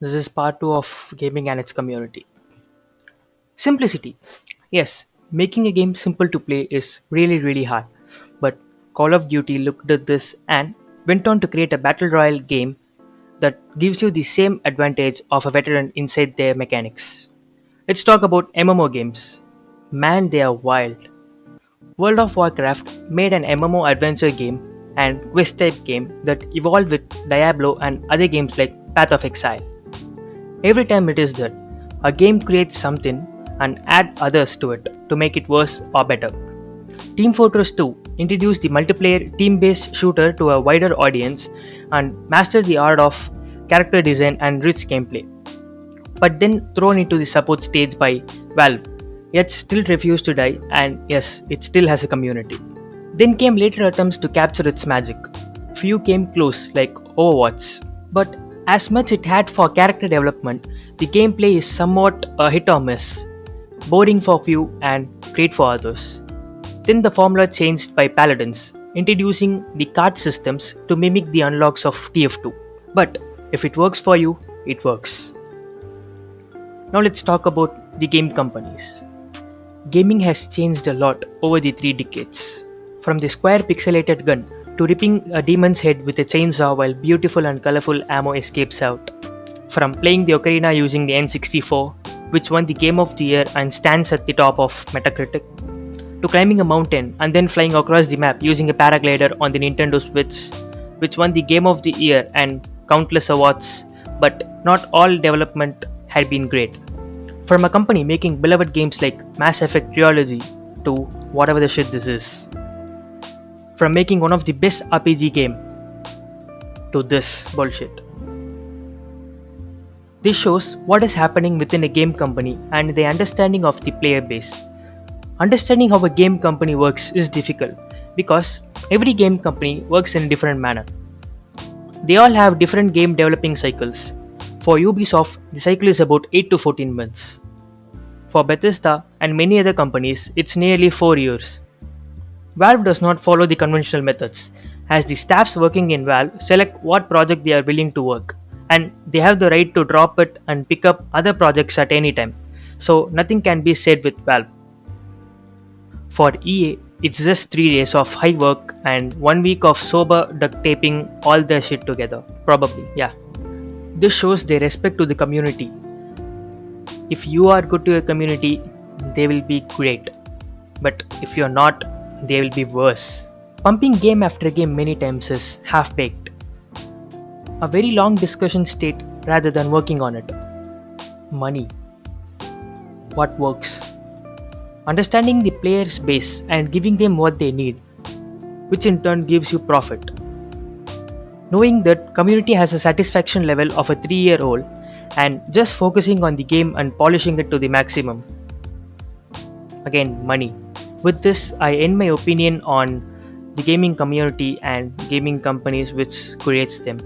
This is part 2 of gaming and its community. Simplicity. Yes, making a game simple to play is really hard. But Call of Duty looked at this and went on to create a battle royale game that gives you the same advantage of a veteran inside their mechanics. Let's talk about MMO games. Man, they are wild. World of Warcraft made an MMO adventure game and quest type game that evolved with Diablo and other games like Path of Exile. Every time it is that, a game creates something and add others to it to make it worse or better. Team Fortress 2 introduced the multiplayer team-based shooter to a wider audience and mastered the art of character design and rich gameplay, but then thrown into the support stage by Valve, yet still refused to die, and yes, it still has a community. Then came later attempts to capture its magic. Few came close, like Overwatch, but as much it had for character development, the gameplay is somewhat a hit or miss, boring for few and great for others. Then the formula changed by Paladins, introducing the card systems to mimic the unlocks of TF2. But if it works for you, it works. Now let's talk about the game companies. Gaming has changed a lot over the 3 decades. From the square pixelated gun to ripping a demon's head with a chainsaw while beautiful and colorful ammo escapes out. From playing the ocarina using the N64, which won the Game of the Year and stands at the top of Metacritic, to climbing a mountain and then flying across the map using a paraglider on the Nintendo Switch, which won the Game of the Year and countless awards, but not all development had been great. From a company making beloved games like Mass Effect Trilogy to whatever the shit this is. From making one of the best RPG game to this bullshit. This shows what is happening within a game company and the understanding of the player base. Understanding how a game company works is difficult because every game company works in a different manner. They all have different game developing cycles. For Ubisoft, the cycle is about 8 to 14 months. For Bethesda and many other companies, it's nearly 4 years. Valve does not follow the conventional methods, as the staffs working in Valve select what project they are willing to work, and they have the right to drop it and pick up other projects at any time. So nothing can be said with Valve. For EA, it's just 3 days of high work and 1 week of sober duct taping all their shit together. Probably, yeah. This shows their respect to the community. If you are good to your community, they will be great. But if you're not, they will be worse. Pumping game after game many times is half baked. A very long discussion state rather than working on it. Money. What works? Understanding the player's base and giving them what they need, which in turn gives you profit. Knowing that community has a satisfaction level of a 3-year-old and just focusing on the game and polishing it to the maximum. Again, money. With this, I end my opinion on the gaming community and gaming companies which creates them.